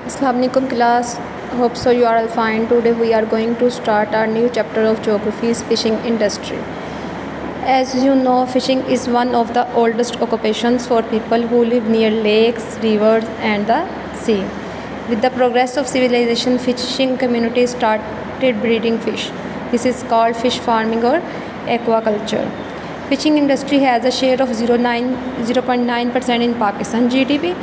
Assalamualaikum class. Hope so you are all fine. Today we are going to start our new chapter of geography's fishing industry. As you know, fishing is one of the oldest occupations for people who live near lakes, rivers and the sea. With the progress of civilization, fishing communities started breeding fish. This is called fish farming or aquaculture. Fishing industry has a share of 0.9% in Pakistan GDP.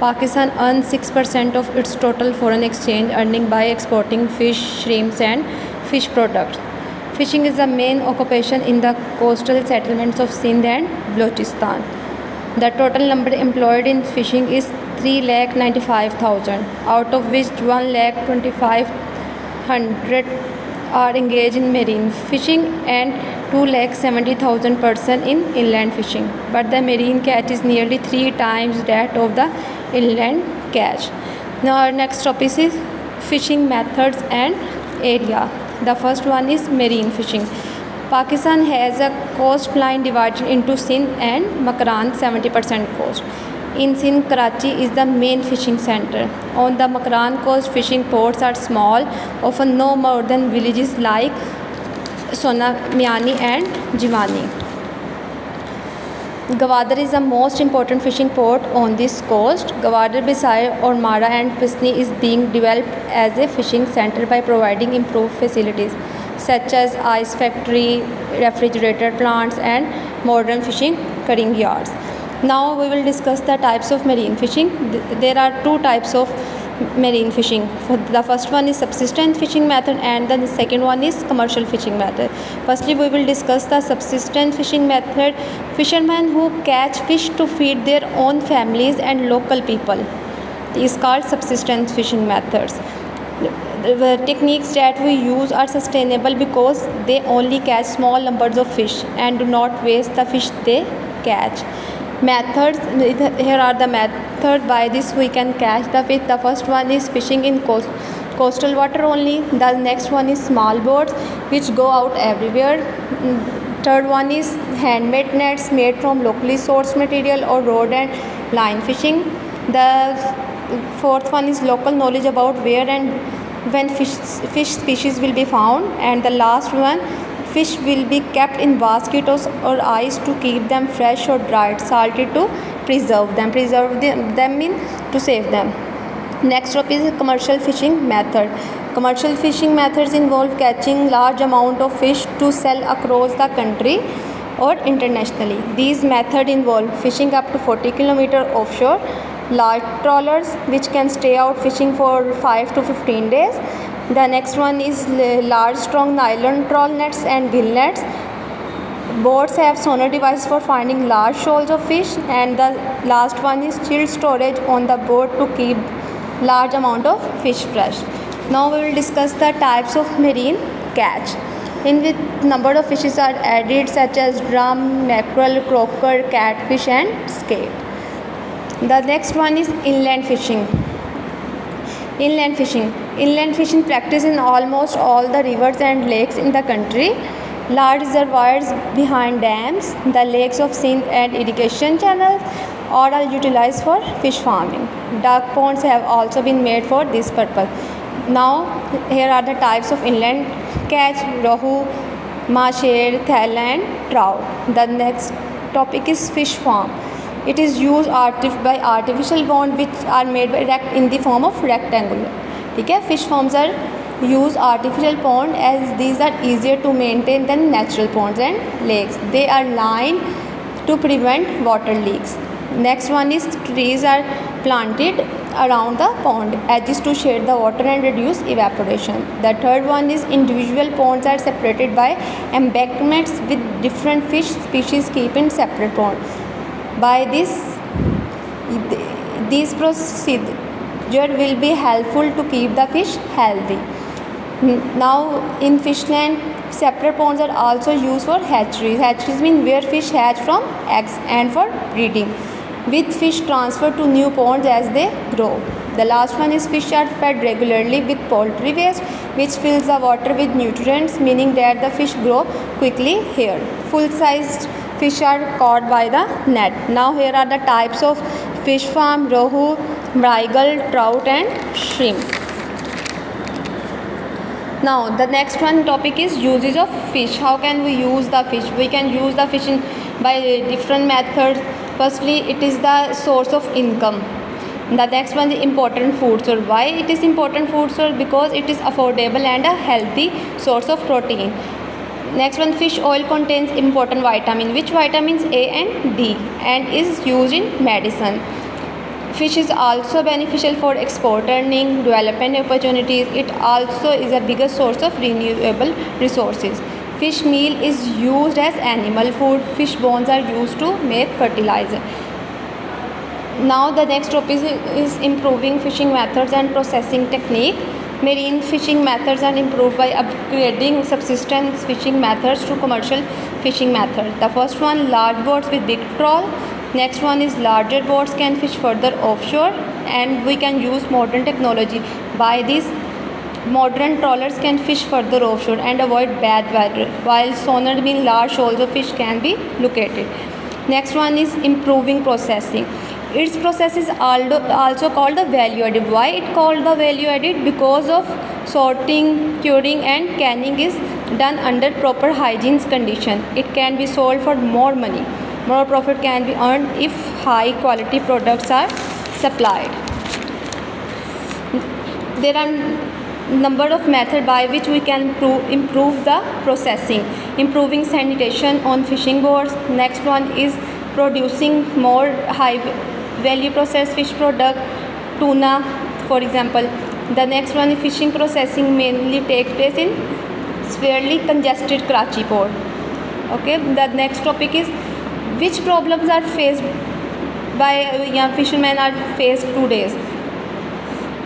Pakistan earns 6% of its total foreign exchange earning by exporting fish, shrimps and fish products. Fishing is the main occupation in the coastal settlements of Sindh and Balochistan. The total number employed in fishing is 3,95,000, out of which 1,25,000 are engaged in marine fishing and 2,70,000 persons in inland fishing. But the marine catch is nearly 3 times that of the inland catch. Now our next topic is fishing methods and area. The first one is marine fishing. Pakistan has a coastline divided into Sindh and Makran 70% coast. In Sindh, Karachi is the main fishing center. On the Makran coast, fishing ports are small, often no more than villages like Sonamiani and Jiwani. Gwadar is the most important fishing port on this coast. Gwadar, beside Ormara and Pisni, is being developed as a fishing center by providing improved facilities such as ice factory, refrigerator plants and modern fishing cutting yards. Now we will discuss the types of marine fishing. There are two types of marine fishing. The first one is subsistence fishing method and the second one is commercial fishing method. Firstly, we will discuss the subsistence fishing method. Fishermen who catch fish to feed their own families and local people is called subsistence fishing methods. The techniques that we use are sustainable because they only catch small numbers of fish and do not waste the fish they catch. Methods, here are the methods by this we can catch the fish. The first one is fishing in coastal water only. The next one is small boats which go out everywhere. Third one is handmade nets made from locally sourced material or rod and line fishing. The fourth one is local knowledge about where and when fish species will be found. And the last one, fish will be kept in baskets or ice to keep them fresh or dried, salted to preserve them. Preserve them mean to save them. Next up is commercial fishing method. Commercial fishing methods involve catching large amount of fish to sell across the country or internationally. These methods involve fishing up to 40 km offshore, large trawlers which can stay out fishing for 5 to 15 days. The next one is large strong nylon trawl nets and gill nets. Boats have sonar devices for finding large shoals of fish, and the last one is chilled storage on the boat to keep large amount of fish fresh. Now we will discuss the types of marine catch. In which number of fishes are added such as drum, mackerel, croaker, catfish and skate. The next one is inland fishing. Inland fishing. Inland fishing practice in almost all the rivers and lakes in the country. Large reservoirs behind dams, the lakes of Sindh and irrigation channels all are utilized for fish farming. Duck ponds have also been made for this purpose. Now here are the types of inland catch: rohu, masher, thal and trout. The next topic is fish farm. It is used by artificial pond which are made in the form of rectangular. Okay? Fish farms are use artificial pond as these are easier to maintain than natural ponds and lakes. They are lined to prevent water leaks. Next one is trees are planted around the pond edges to shade the water and reduce evaporation. The third one is individual ponds are separated by embankments with different fish species kept in separate ponds. By this procedure will be helpful to keep the fish healthy. Now in fishland, separate ponds are also used for hatcheries. Hatcheries mean where fish hatch from eggs and for breeding, with fish transferred to new ponds as they grow. The last one is fish are fed regularly with poultry waste which fills the water with nutrients, meaning that the fish grow quickly here. Full-sized fish are caught by the net. Now here are the types of fish farm: rohu, mrigal, trout and shrimp. Now the next one topic is uses of fish. How can we use the fish? We can use the fish by different methods. Firstly, it is the source of income. The next one, the important food source. Why it is important food source? Because it is affordable and a healthy source of protein. Next one, fish oil contains important vitamin. Which vitamins? A and D, and is used in medicine. Fish is also beneficial for export earning, development opportunities. It also is a bigger source of renewable resources. Fish meal is used as animal food. Fish bones are used to make fertilizer. Now the next topic is improving fishing methods and processing technique. Marine fishing methods are improved by upgrading subsistence fishing methods to commercial fishing methods. The first one, large boats with big trawl. Next one is larger boats can fish further offshore, and we can use modern technology. By this, modern trawlers can fish further offshore and avoid bad weather, while sonar means large shoals of fish can be located. Next one is improving processing. Its process is also called the value added. Why it called the value added? Because of sorting, curing and canning is done under proper hygiene condition. It can be sold for more money. More profit can be earned if high quality products are supplied. There are number of methods by which we can improve the processing. Improving sanitation on fishing boats. Next one is producing more high value processed fish product, tuna for example. The next one is fishing processing mainly takes place in severely congested Karachi port. Okay, the next topic is which problems are faced by fishermen are faced today's.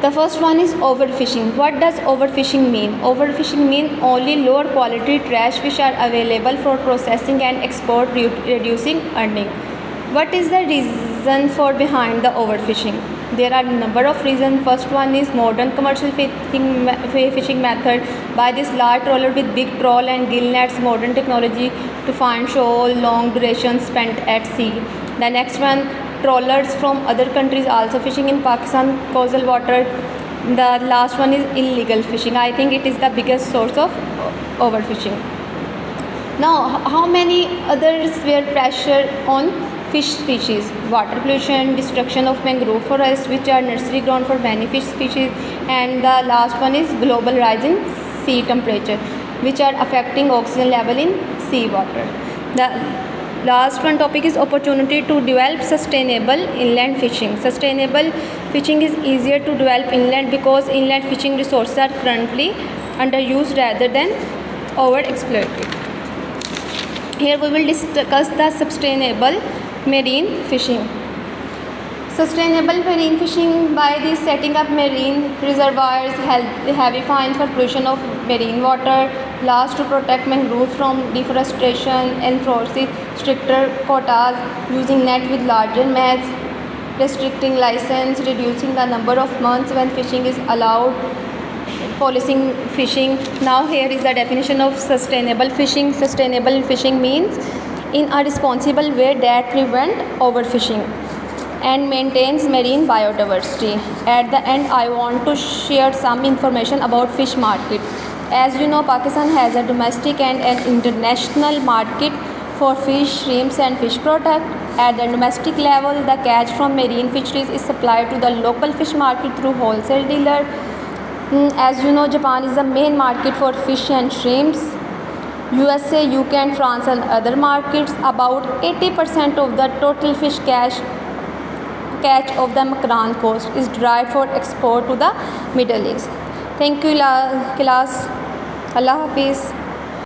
The first one is overfishing. What does overfishing mean? Overfishing means only lower quality trash fish are available for processing and export, reducing earning. What is the reason for behind the overfishing? There are a number of reasons. First one is modern commercial fishing method. By this large trawler with big trawl and gill nets, modern technology to find shoal, long duration spent at sea. The next one, trawlers from other countries also fishing in Pakistan coastal water. The last one is illegal fishing. I think it is the biggest source of overfishing. Now, how many others were pressure on fish species? Water pollution, destruction of mangrove forests, which are nursery ground for many fish species, and the last one is global rising sea temperature, which are affecting oxygen level in sea water. The last one topic is opportunity to develop sustainable inland fishing. Sustainable fishing is easier to develop inland because inland fishing resources are currently underused rather than overexploited. Here we will discuss the sustainable marine fishing. Sustainable marine fishing by the setting up marine reservoirs, heavy fines for pollution of marine water, laws to protect mangroves from deforestation, enforcing stricter quotas, using net with larger nets, restricting license, reducing the number of months when fishing is allowed, policing fishing. Now here is the definition of sustainable fishing. Sustainable fishing means in a responsible way that prevents overfishing and maintains marine biodiversity. At the end, I want to share some information about fish market. As you know, Pakistan has a domestic and an international market for fish, shrimps and fish products. At the domestic level, the catch from marine fisheries is supplied to the local fish market through wholesale dealers. As you know, Japan is the main market for fish and shrimps. USA, UK and France and other markets. About 80% of the total fish catch of the Makran coast is derived for export to the Middle East. Thank you class. Allah Hafiz.